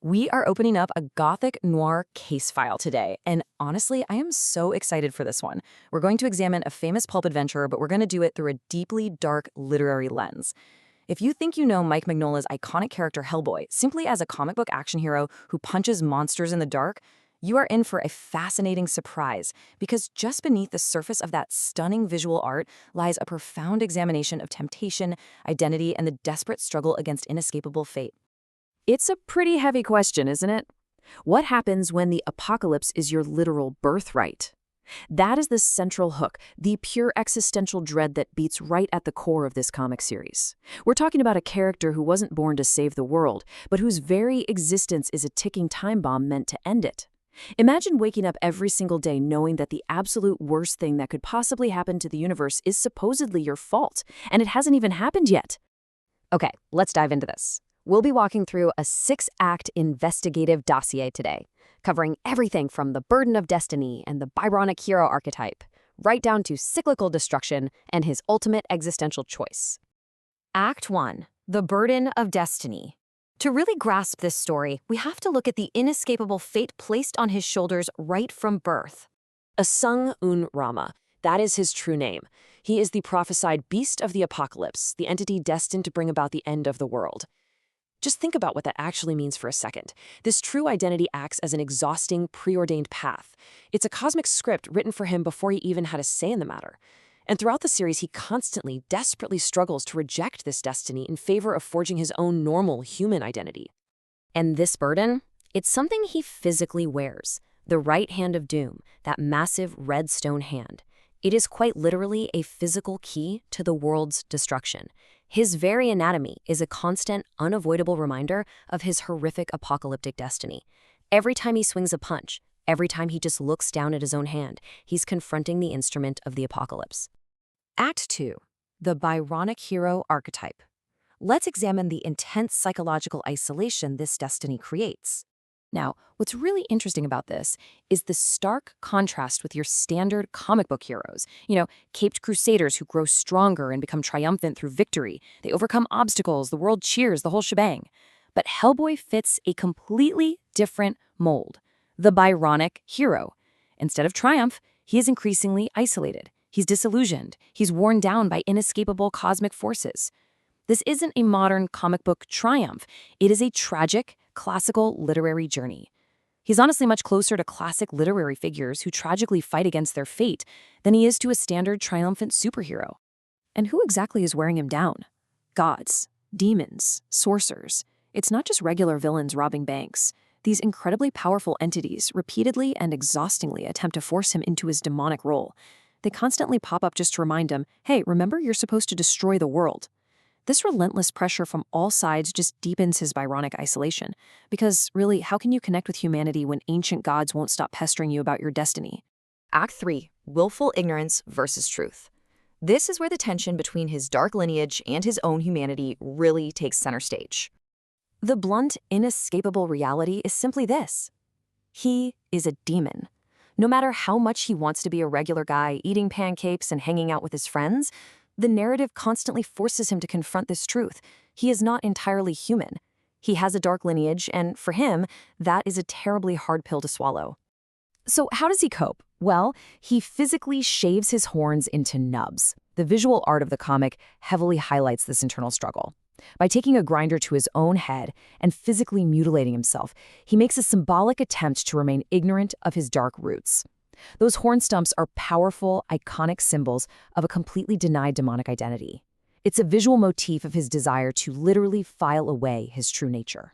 We are opening up a gothic noir case file today, and honestly, I am so excited for this one. We're going to examine a famous pulp adventure, but we're going to do it through a deeply dark literary lens. If you think you know Mike Mignola's iconic character Hellboy simply as a comic book action hero who punches monsters in the dark, you are in for a fascinating surprise, because just beneath the surface of that stunning visual art lies a profound examination of temptation, identity, and the desperate struggle against inescapable fate. It's a pretty heavy question, isn't it? What happens when the apocalypse is your literal birthright? That is the central hook, the pure existential dread that beats right at the core of this comic series. We're talking about a character who wasn't born to save the world, but whose very existence is a ticking time bomb meant to end it. Imagine waking up every single day knowing that the absolute worst thing that could possibly happen to the universe is supposedly your fault, and it hasn't even happened yet. Okay, let's dive into this. We'll be walking through a 6-act investigative dossier today, covering everything from the burden of destiny and the Byronic hero archetype, right down to cyclical destruction and his ultimate existential choice. Act 1. The Burden of Destiny. To really grasp this story, we have to look at the inescapable fate placed on his shoulders right from birth. Asung Un Rama, that is his true name. He is the prophesied beast of the apocalypse, the entity destined to bring about the end of the world. Just think about what that actually means for a second. This true identity acts as an exhausting, preordained path. It's a cosmic script written for him before he even had a say in the matter. And throughout the series, he constantly, desperately struggles to reject this destiny in favor of forging his own normal human identity. And this burden? It's something he physically wears. The right hand of doom, that massive red stone hand. It is quite literally a physical key to the world's destruction. His very anatomy is a constant, unavoidable reminder of his horrific apocalyptic destiny. Every time he swings a punch, every time he just looks down at his own hand, he's confronting the instrument of the apocalypse. Act 2. The Byronic hero archetype. Let's examine the intense psychological isolation this destiny creates. Now, what's really interesting about this is the stark contrast with your standard comic book heroes. Caped crusaders who grow stronger and become triumphant through victory. They overcome obstacles, the world cheers, the whole shebang. But Hellboy fits a completely different mold. The Byronic hero. Instead of triumph, he is increasingly isolated. He's disillusioned. He's worn down by inescapable cosmic forces. This isn't a modern comic book triumph. It is a tragic, classical literary journey. He's honestly much closer to classic literary figures who tragically fight against their fate than he is to a standard triumphant superhero. And who exactly is wearing him down? Gods, demons, sorcerers. It's not just regular villains robbing banks. These incredibly powerful entities repeatedly and exhaustingly attempt to force him into his demonic role. They constantly pop up just to remind him, hey, remember, you're supposed to destroy the world. This relentless pressure from all sides just deepens his Byronic isolation. Because, really, how can you connect with humanity when ancient gods won't stop pestering you about your destiny? Act 3. Willful ignorance versus truth. This is where the tension between his dark lineage and his own humanity really takes center stage. The blunt, inescapable reality is simply this. He is a demon. No matter how much he wants to be a regular guy eating pancakes and hanging out with his friends, the narrative constantly forces him to confront this truth. He is not entirely human. He has a dark lineage, and for him, that is a terribly hard pill to swallow. So how does he cope? Well, he physically shaves his horns into nubs. The visual art of the comic heavily highlights this internal struggle. By taking a grinder to his own head and physically mutilating himself, he makes a symbolic attempt to remain ignorant of his dark roots. Those horn stumps are powerful, iconic symbols of a completely denied demonic identity. It's a visual motif of his desire to literally file away his true nature.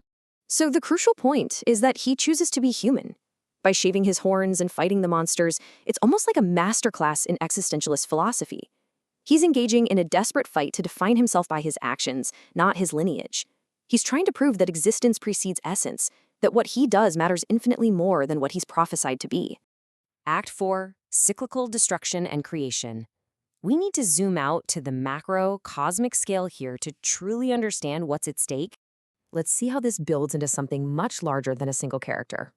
So the crucial point is that he chooses to be human. By shaving his horns and fighting the monsters, it's almost like a masterclass in existentialist philosophy. He's engaging in a desperate fight to define himself by his actions, not his lineage. He's trying to prove that existence precedes essence, that what he does matters infinitely more than what he's prophesied to be. Act 4. Cyclical destruction and creation. We need to zoom out to the macro, cosmic scale here to truly understand what's at stake. Let's see how this builds into something much larger than a single character.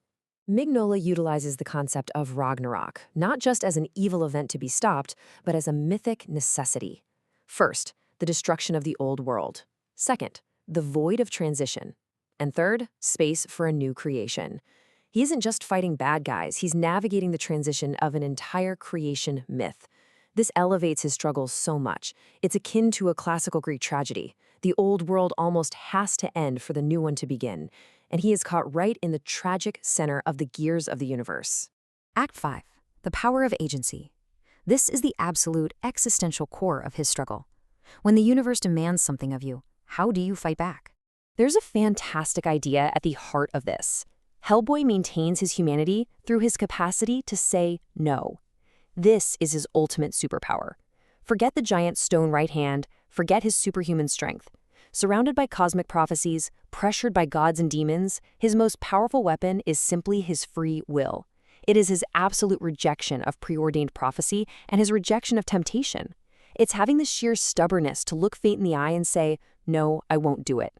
Mignola utilizes the concept of Ragnarok, not just as an evil event to be stopped, but as a mythic necessity. First, the destruction of the old world. Second, the void of transition. And third, space for a new creation. He isn't just fighting bad guys, he's navigating the transition of an entire creation myth. This elevates his struggles so much. It's akin to a classical Greek tragedy. The old world almost has to end for the new one to begin, and he is caught right in the tragic center of the gears of the universe. Act 5. The power of agency. This is the absolute existential core of his struggle. When the universe demands something of you, how do you fight back? There's a fantastic idea at the heart of this. Hellboy maintains his humanity through his capacity to say no. This is his ultimate superpower. Forget the giant stone right hand, forget his superhuman strength. Surrounded by cosmic prophecies, pressured by gods and demons, his most powerful weapon is simply his free will. It is his absolute rejection of preordained prophecy and his rejection of temptation. It's having the sheer stubbornness to look fate in the eye and say, "No, I won't do it."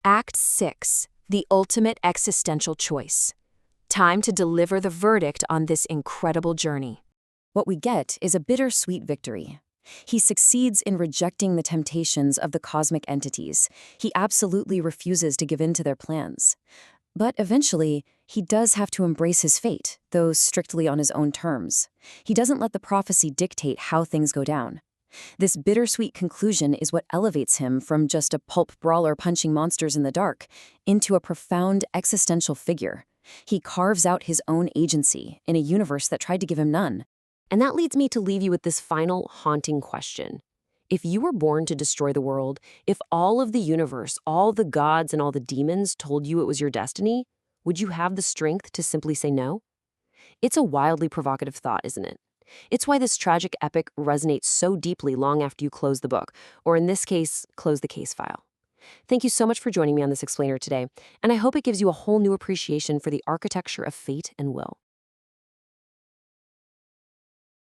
Act 6. The ultimate existential choice. Time to deliver the verdict on this incredible journey. What we get is a bittersweet victory. He succeeds in rejecting the temptations of the cosmic entities. He absolutely refuses to give in to their plans. But eventually, he does have to embrace his fate, though strictly on his own terms. He doesn't let the prophecy dictate how things go down. This bittersweet conclusion is what elevates him from just a pulp brawler punching monsters in the dark into a profound existential figure. He carves out his own agency in a universe that tried to give him none. And that leads me to leave you with this final haunting question. If you were born to destroy the world, if all of the universe, all the gods and all the demons told you it was your destiny, would you have the strength to simply say no? It's a wildly provocative thought, isn't it? It's why this tragic epic resonates so deeply long after you close the book, or in this case, close the case file. Thank you so much for joining me on this explainer today, and I hope it gives you a whole new appreciation for the architecture of fate and will.